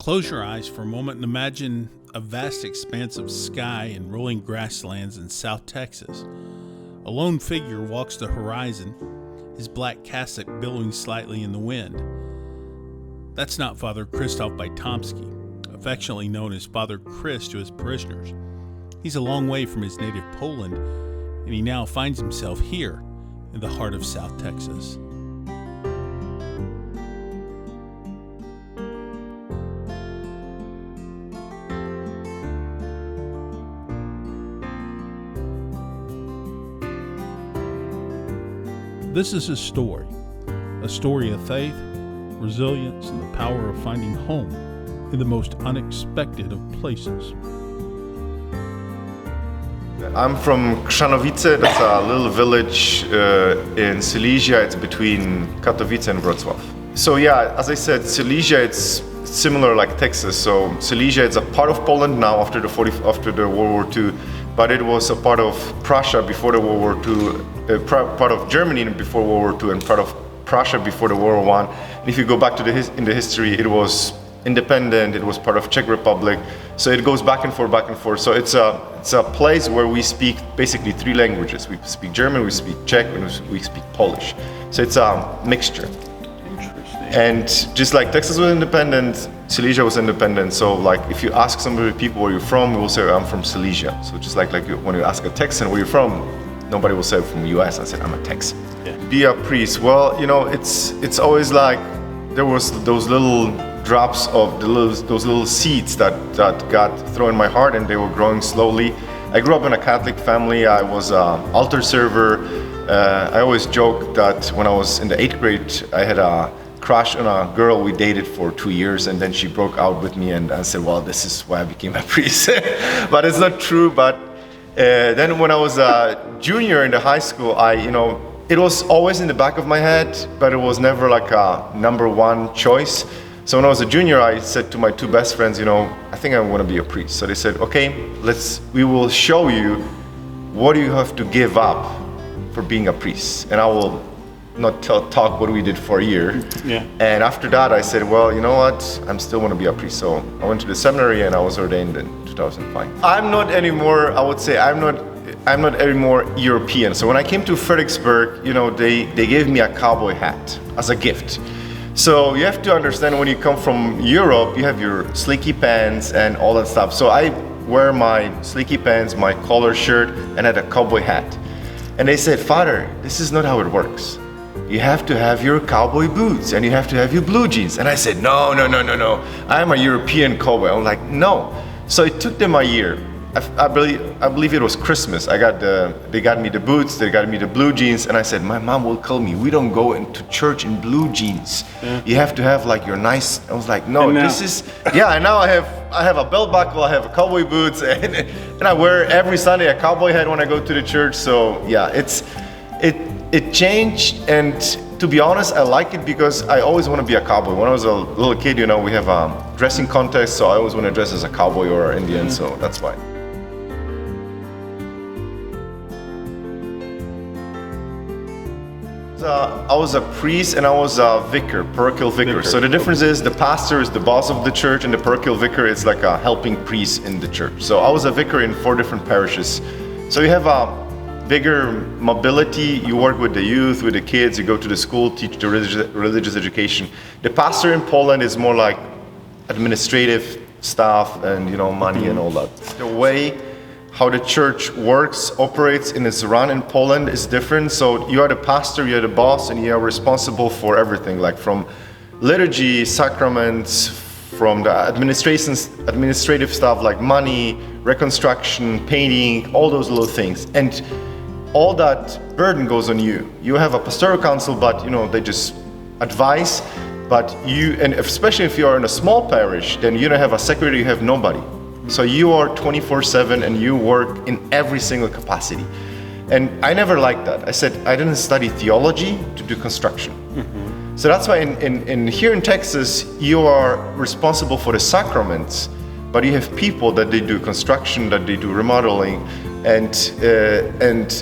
Close your eyes for a moment and imagine a vast expanse of sky and rolling grasslands in South Texas. A lone figure walks the horizon, his black cassock billowing slightly in the wind. That's not Father Krzysztof Bytomski, affectionately known as Father Chris to his parishioners. He's a long way from his native Poland, and he now finds himself here in the heart of South Texas. This is his story, a story of faith, resilience, and the power of finding home in the most unexpected of places. I'm from Chrzanowice, that's a little village in Silesia. It's between Katowice and Wrocław. So yeah, as I said, Silesia, it's similar like Texas. So Silesia, it's a part of Poland now after the World War II, but it was a part of Prussia before the World War II, part of Germany before World War II, and part of Prussia before the World War I. And if you go back to in the history, it was independent, it was part of Czech Republic. So it goes back and forth, back and forth. So it's a place where we speak basically three languages. We speak German, we speak Czech, and we speak Polish. So it's a mixture. And just like Texas was independent, Silesia was independent. So like if you ask some of the people where you're from, we will say I'm from Silesia. So just like when you ask a Texan where you're from, nobody will say from the US. I said I'm a Texan. Yeah. Be a priest. Well, you know, it's always like there was those little drops of those little seeds that got thrown in my heart, and they were growing slowly. I grew up in a Catholic family. I was an altar server. I always joke that when I was in the 8th grade, I had a crush on a girl we dated for 2 years, and then she broke out with me, and I said, well, this is why I became a priest. But it's not true. But then when I was a junior in the high school, it was always in the back of my head, but it was never like a number one choice. So when I was a junior, I said to my two best friends, I think I want to be a priest. So they said, okay, we will show you what you have to give up for being a priest. And I will not talk what we did for a year. Yeah. And after that, I said, well, you know what? I still want to be a priest. So I went to the seminary and I was ordained in 2005. I'm not anymore, I would say, I'm not anymore European. So when I came to Fredericksburg, they gave me a cowboy hat as a gift. So you have to understand, when you come from Europe, you have your slinky pants and all that stuff. So I wear my slinky pants, my collar shirt, and had a cowboy hat. And they said, Father, this is not how it works. You have to have your cowboy boots and you have to have your blue jeans. And I said, no. I'm a European cowboy. I'm like, no. So it took them a year. I believe it was Christmas. They got me the boots, they got me the blue jeans, and I said, my mom will kill me. We don't go into church in blue jeans. Yeah. You have to have like your nice. I was like, no, this is. Yeah, and now I have a belt buckle, I have cowboy boots, and I wear every Sunday a cowboy hat when I go to the church. So yeah, it changed, and to be honest, I like it because I always want to be a cowboy. When I was a little kid, we have a dressing contest, so I always want to dress as a cowboy or an Indian. So that's why. I was a priest and I was a vicar, parochial vicar. So the difference is the pastor is the boss of the church and the parochial vicar is like a helping priest in the church. So I was a vicar in 4 different parishes. So you have a bigger mobility, you work with the youth, with the kids, you go to the school, teach the religious education. The pastor in Poland is more like administrative stuff and money and all that. The way how the church works, operates, and is run in Poland is different. So you are the pastor, you are the boss, and you are responsible for everything, like from liturgy, sacraments, from the administrative stuff like money, reconstruction, painting, all those little things. And all that burden goes on you. You have a pastoral council, but they just advise, but and especially if you are in a small parish, then you don't have a secretary, you have nobody. So you are 24/7 and you work in every single capacity. And I never liked that. I said, I didn't study theology to do construction. Mm-hmm. So that's why here in Texas, you are responsible for the sacraments, but you have people that they do construction, that they do remodeling. And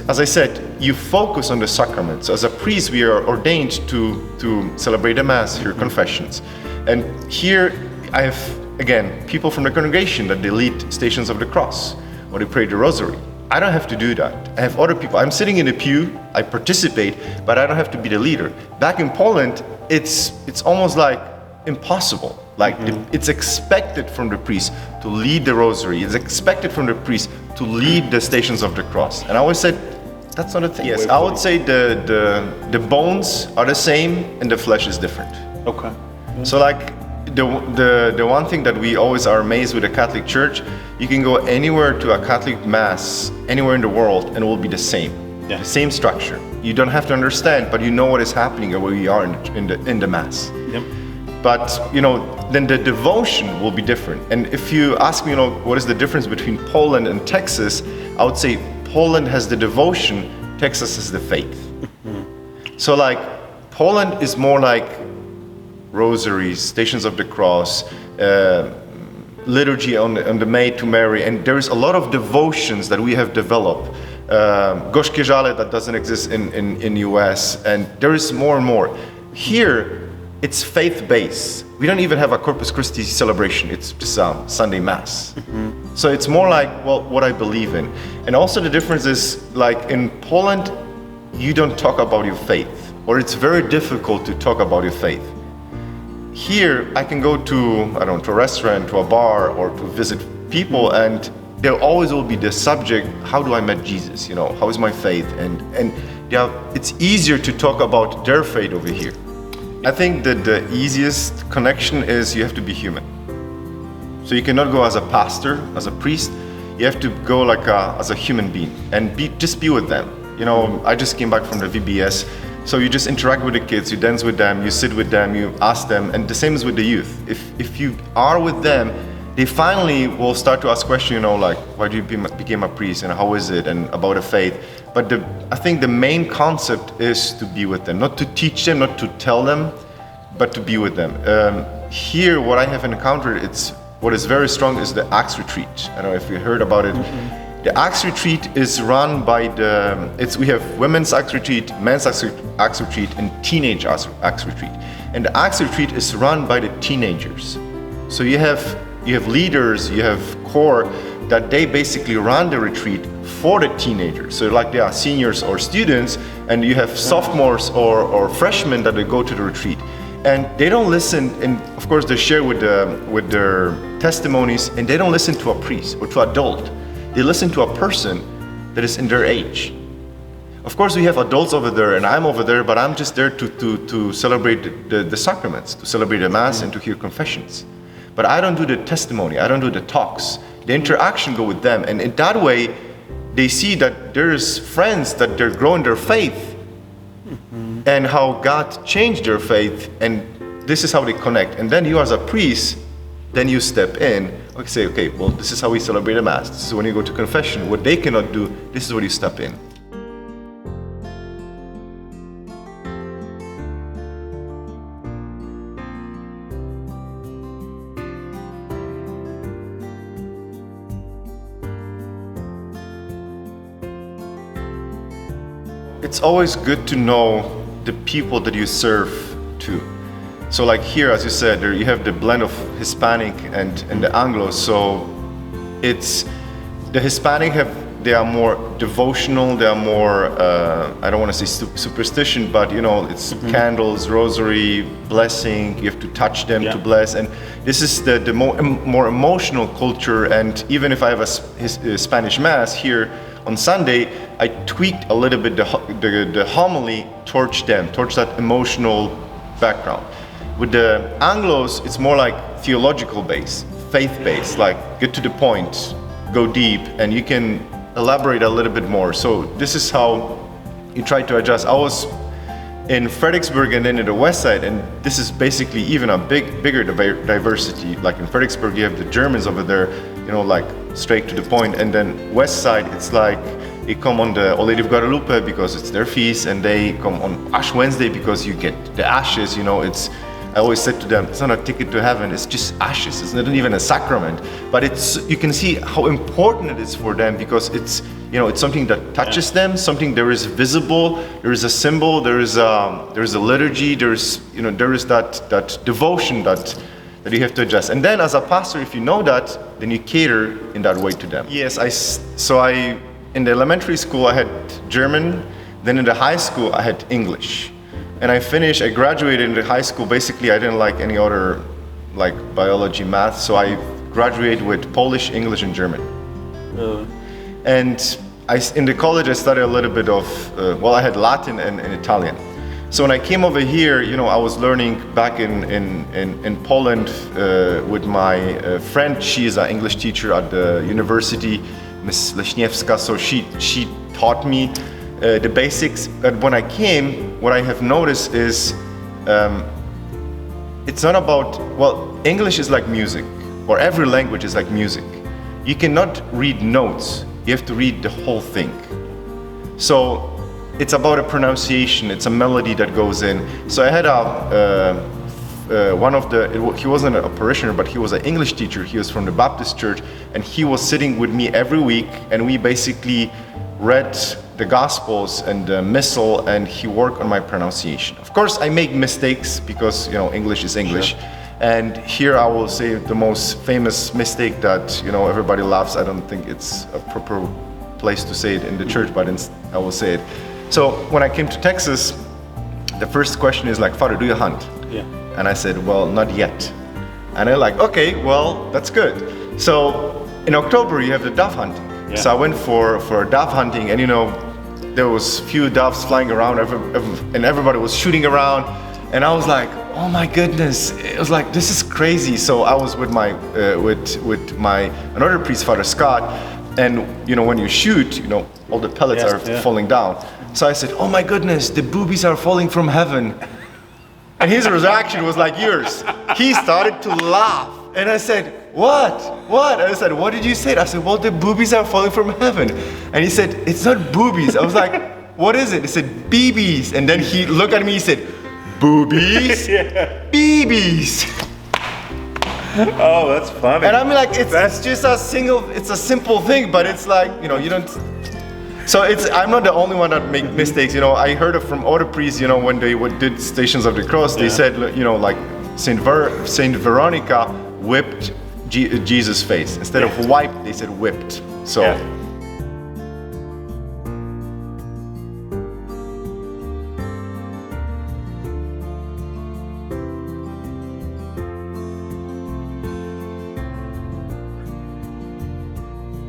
as I said, you focus on the sacraments. As a priest, we are ordained to celebrate the Mass, hear confessions. And here I have again, people from the congregation that they lead Stations of the Cross or they pray the Rosary. I don't have to do that. I have other people. I'm sitting in a pew, I participate, but I don't have to be the leader. Back in Poland, it's almost like impossible. Like it's expected from the priest to lead the Rosary. It's expected from the priest to lead the Stations of the Cross. And I always said, that's not a thing. Yes, I would say the bones are the same and the flesh is different. Okay. So like the one thing that we always are amazed with the Catholic Church, you can go anywhere to a Catholic Mass, anywhere in the world, and it will be the same. Yeah. The same structure. You don't have to understand, but you know what is happening and where we are in the Mass. Yep. But then the devotion will be different. And if you ask me, what is the difference between Poland and Texas, I would say Poland has the devotion, Texas has the faith. So like Poland is more like rosaries, Stations of the Cross, liturgy on the Maid to Mary, and there's a lot of devotions that we have developed. Gorzkie Żale that doesn't exist in US, and there is more and more. Here, it's faith-based. We don't even have a Corpus Christi celebration. It's just Sunday Mass. So it's more like, well, what I believe in. And also the difference is, like in Poland, you don't talk about your faith, or it's very difficult to talk about your faith. Here, I can go to a restaurant, to a bar, or to visit people, and there always will be the subject, how do I met Jesus? How is my faith? And it's easier to talk about their faith over here. I think that the easiest connection is you have to be human. So you cannot go as a pastor, as a priest. You have to go as a human being and just be with them. I just came back from the VBS. So you just interact with the kids, you dance with them, you sit with them, you ask them, and the same is with the youth. If you are with them, they finally will start to ask questions, like, why do you became a priest, and how is it, and about the faith. But I think the main concept is to be with them, not to teach them, not to tell them, but to be with them. Here, what I have encountered, what is very strong is the Acts retreat. I don't know if you heard about it. The Acts retreat is run by we have women's Acts retreat, men's Acts retreat, and teenage Acts retreat. And the Acts retreat is run by the teenagers. So you have leaders, you have core that they basically run the retreat for the teenagers. So like they are seniors or students, and you have sophomores or freshmen that they go to the retreat. And they don't listen, and of course they share with their testimonies, and they don't listen to a priest or to an adult. They listen to a person that is in their age. Of course, we have adults over there, and I'm over there, but I'm just there to celebrate the sacraments, to celebrate the Mass and to hear confessions. But I don't do the testimony, I don't do the talks. The interaction go with them, and in that way, they see that there's friends that they're growing their faith, and how God changed their faith, and this is how they connect. And then you as a priest, then you step in, say, okay, well, this is how we celebrate the Mass. This is when you go to confession. What they cannot do, this is where you step in. It's always good to know the people that you serve to. So like here, as you said, you have the blend of Hispanic and the Anglo. So it's the Hispanic they are more devotional. They are more I don't want to say superstition, but it's candles, rosary, blessing. You have to touch them to bless, and this is the more emotional culture. And even if I have a Spanish Mass here on Sunday, I tweaked a little bit the homily towards that emotional background. With the Anglos, it's more like theological based, faith based, like get to the point, go deep, and you can elaborate a little bit more. So this is how you try to adjust. I was in Fredericksburg and then in the West Side, and this is basically even a bigger diversity. Like in Fredericksburg, you have the Germans over there, like straight to the point, and then West Side, it's like they come on the Lady of Guadalupe because it's their feast, and they come on Ash Wednesday because you get the ashes. I always said to them, it's not a ticket to heaven, it's just ashes. It's not even a sacrament. But you can see how important it is for them, because it's something that touches them, something there is visible, there is a symbol, there is a liturgy, there is that devotion that that you have to adjust. And then as a pastor, if you know that, then you cater in that way to them. Yes, in the elementary school I had German, then in the high school I had English. And I graduated in the high school, basically I didn't like any other like biology, math, so I graduated with Polish, English, and German. And in the college I studied a little bit of, I had Latin and Italian. So when I came over here, I was learning back in Poland with my friend. She is an English teacher at the university, Miss Leśniewska, so she taught me the basics. But when I came, what I have noticed is it's not about, English is like music, or every language is like music. You cannot read notes, you have to read the whole thing. So it's about a pronunciation, it's a melody that goes in. So I had he wasn't a parishioner, but he was an English teacher. He was from the Baptist church, and he was sitting with me every week, and we basically read the Gospels and the Missal, and he worked on my pronunciation. Of course, I make mistakes because, English is English. Sure. And here I will say the most famous mistake that, everybody laughs. I don't think it's a proper place to say it in the church, but I will say it. So when I came to Texas, the first question is like, Father, do you hunt? Yeah. And I said, well, not yet. And they're like, okay, well, that's good. So in October, you have the dove hunting. Yeah. So I went for dove hunting, and there was few doves flying around, and everybody was shooting around. And I was like, oh my goodness, it was like, this is crazy. So I was with my another priest, Father Scott, and when you shoot, all the pellets are falling down. So I said, oh my goodness, the boobies are falling from heaven. And his reaction was like yours. He started to laugh. And I said, what? And I said, what did you say? I said, well, the boobies are falling from heaven. And he said, it's not boobies. I was like, what is it? He said, BBs. And then he looked at me, he said, boobies? Yeah. BBs. Oh, that's funny. And I'm like, it's just it's a simple thing, but it's like, you don't. So I'm not the only one that make mistakes. I heard it from other priests, when they did Stations of the Cross, they said, like Saint Veronica whipped Jesus' face. Instead of wiped, they said whipped. So. Yeah.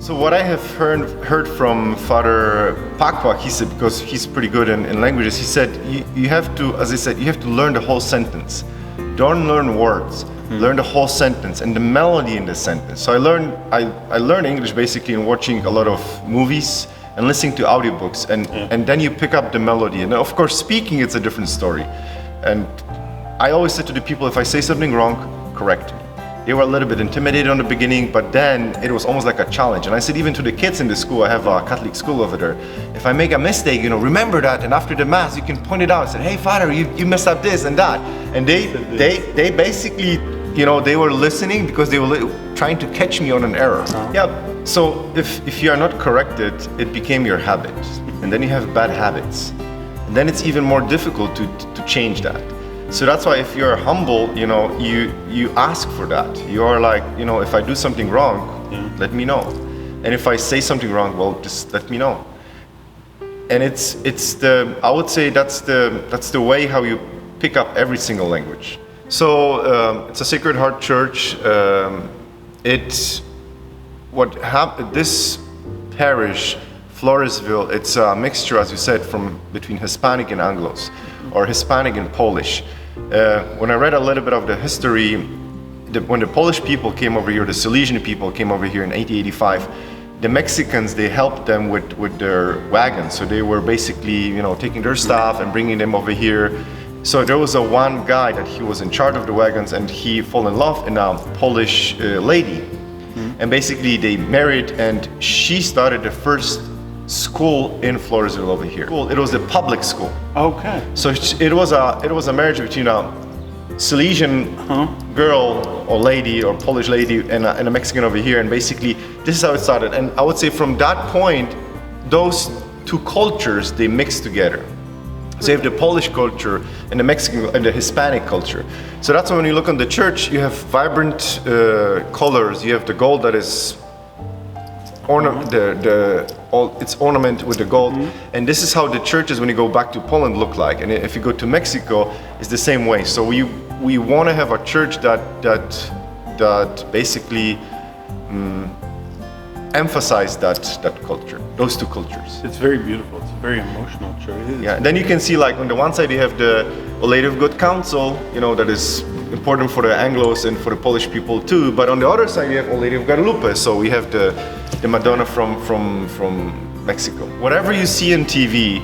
So what I have heard from Father Pakwa, he said, because he's pretty good in languages, he said, you have to, as I said, you have to learn the whole sentence. Don't learn words, learn the whole sentence and the melody in the sentence. So I learned English basically in watching a lot of movies and listening to audiobooks, and then you pick up the melody. And of course, speaking, it's a different story. And I always said to the people, if I say something wrong, correct me. They were a little bit intimidated on the beginning, but then it was almost like a challenge. And I said, even to the kids in the school, I have a Catholic school over there, if I make a mistake, remember that, and after the Mass, you can point it out and say, hey, Father, you messed up this and that. And they basically, they were listening because they were trying to catch me on an error. Uh-huh. Yeah, so if you are not corrected, it became your habit. And then you have bad habits. And then it's even more difficult to change that. So that's why if you're humble, you ask for that. You are like, if I do something wrong, let me know. And if I say something wrong, well, just let me know. And I would say that's the way how you pick up every single language. So it's a Sacred Heart Church. This parish, Floresville, it's a mixture, as you said, between Hispanic and Anglos, or Hispanic and Polish. When I read a little bit of the history, when the Polish people came over here, the Silesian people came over here in 1885, the Mexicans, they helped them with their wagons. So they were basically, taking their stuff and bringing them over here. So there was one guy that he was in charge of the wagons, and he fell in love in a Polish lady. Mm-hmm. And basically they married, and she started the first school in Floresville over here. It was a public school. Okay. So it was a marriage between a Silesian girl or lady or Polish lady and a Mexican over here, and basically this is how it started. And I would say from that point, those two cultures, they mixed together. So you have the Polish culture and the Mexican and the Hispanic culture. So that's why when you look on the church, you have vibrant colors. You have the gold that is it's ornament with the gold, and this is how the churches, when you go back to Poland, look like. And if you go to Mexico, it's the same way. So we want to have a church that basically emphasize that culture, those two cultures. It's very beautiful. It's a very emotional church. Yeah, and then you can see, like, on the one side you have the Lady of Good Counsel, you know, that is important for the Anglos and for the Polish people too. But on the other side you have Our Lady of Guadalupe. So we have the Madonna from Mexico. Whatever you see in TV,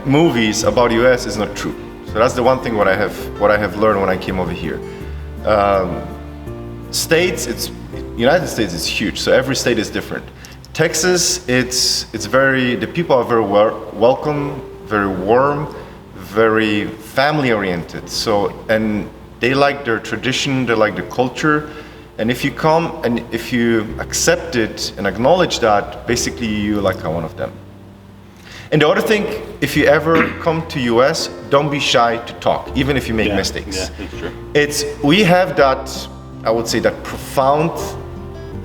movies about US is not true. So that's the one thing what I have learned when I came over here. United States is huge, so every state is different. Texas, the people are very welcome, very warm, very family oriented. So, and they like their tradition, they like the culture. And if you come and if you accept it and acknowledge that, basically you're like one of them. And the other thing, if you ever come to US, don't be shy to talk, even if you make mistakes. Yeah, that's true. We have that, I would say, that profound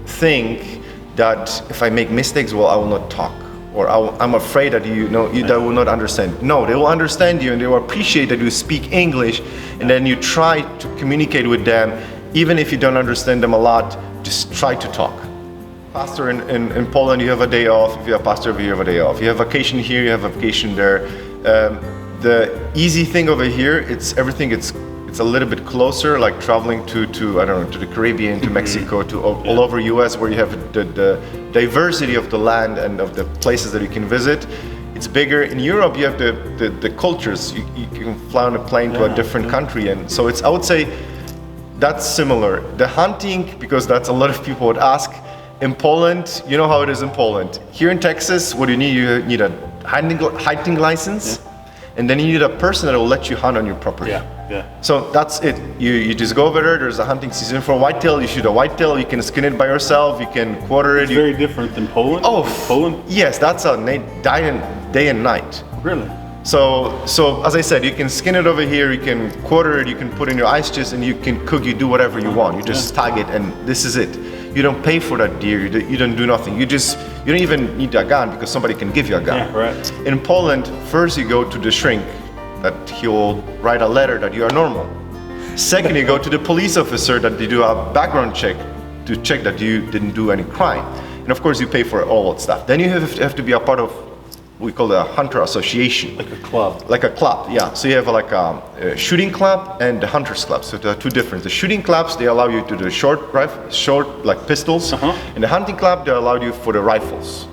thing that if I make mistakes, well, I will not talk, or I'm afraid that they will not understand. No, they will understand you and they will appreciate that you speak English, and then you try to communicate with them, even if you don't understand them a lot. Just try to talk. Pastor in Poland, you have a day off. If you're a pastor over here, you have a day off. You have vacation here, you have a vacation there. The easy thing over here, it's a little bit closer, like traveling to I don't know, to the Caribbean, to Mexico, to all over US, where you have the diversity of the land and of the places that you can visit. It's bigger. In Europe, you have the cultures. You can fly on a plane to a different country, and so I would say that's similar. The hunting, because that's a lot of people would ask. In Poland, you know how it is in Poland. Here in Texas, what do you need? You need a hunting license, and then you need a person that will let you hunt on your property. Yeah. So that's it. You just go over there. There's a hunting season for whitetail. You shoot a whitetail. You can skin it by yourself. You can quarter it. It's very different than Poland. Oh, Poland. Yes, that's a day and night. Really? So as I said, you can skin it over here. You can quarter it. You can put in your ice chest, and you can cook. You do whatever you want. You just tag it, and this is it. You don't pay for that deer. You don't do nothing. You don't even need a gun because somebody can give you a gun. Yeah, right. In Poland, first you go to the shrink, that he will write a letter that you are normal. Second, you go to the police officer that they do a background check to check that you didn't do any crime. And of course, you pay for all that stuff. Then you have to be a part of we call it a hunter association. Like a club. Like a club, yeah. So you have like a shooting club and the hunters club. So there are two different. The shooting clubs, they allow you to do short like pistols. And the hunting club, they allow you for the rifles.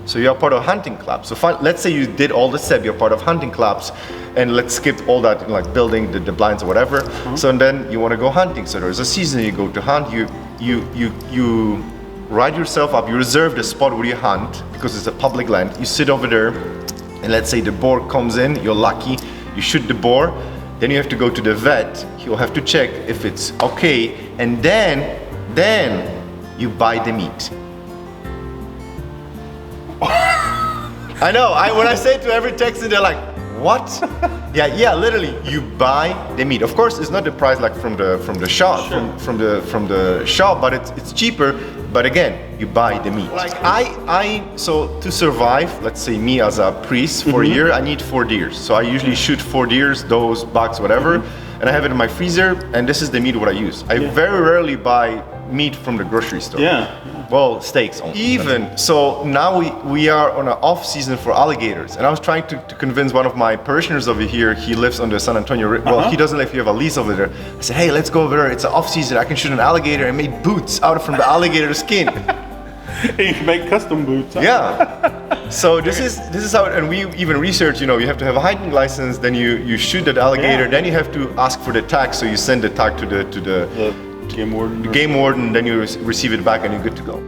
So you're part of hunting club. So let's say you did all the steps, you're part of hunting clubs, and let's skip all that, like building the blinds or whatever. So and then you want to go hunting. So there's a season you go to hunt. You write yourself up. You reserve the spot where you hunt because it's a public land. You sit over there, and let's say the boar comes in. You're lucky. You shoot the boar. Then you have to go to the vet. He'll have to check if it's okay, and then you buy the meat. I know. When I say it to every Texan, they're like, "What?" Yeah. Literally, you buy the meat. Of course, it's not the price like from the shop, Sure. from the shop, but it's cheaper. But again, you buy the meat. Like so to survive, let's say me as a priest for a year, I need 4 deers. So I usually shoot 4 deers, those bucks, whatever, and I have it in my freezer. And this is the meat what I use. I very rarely buy meat from the grocery store. Yeah. Well, steaks only. Even so, now we are on an off season for alligators, and I was trying to convince one of my parishioners over here. He lives on the San Antonio. Well, he doesn't live. You have a lease over there. I said, hey, let's go over there. It's an off season. I can shoot an alligator. I made boots out from the alligator skin. You can make custom boots. Huh? Yeah. So this is how, and we even research. You have to have a hunting license. Then you shoot that alligator. Then you have to ask for the tag. So you send the tag to the Game warden. Game warden, then you receive it back and you're good to go.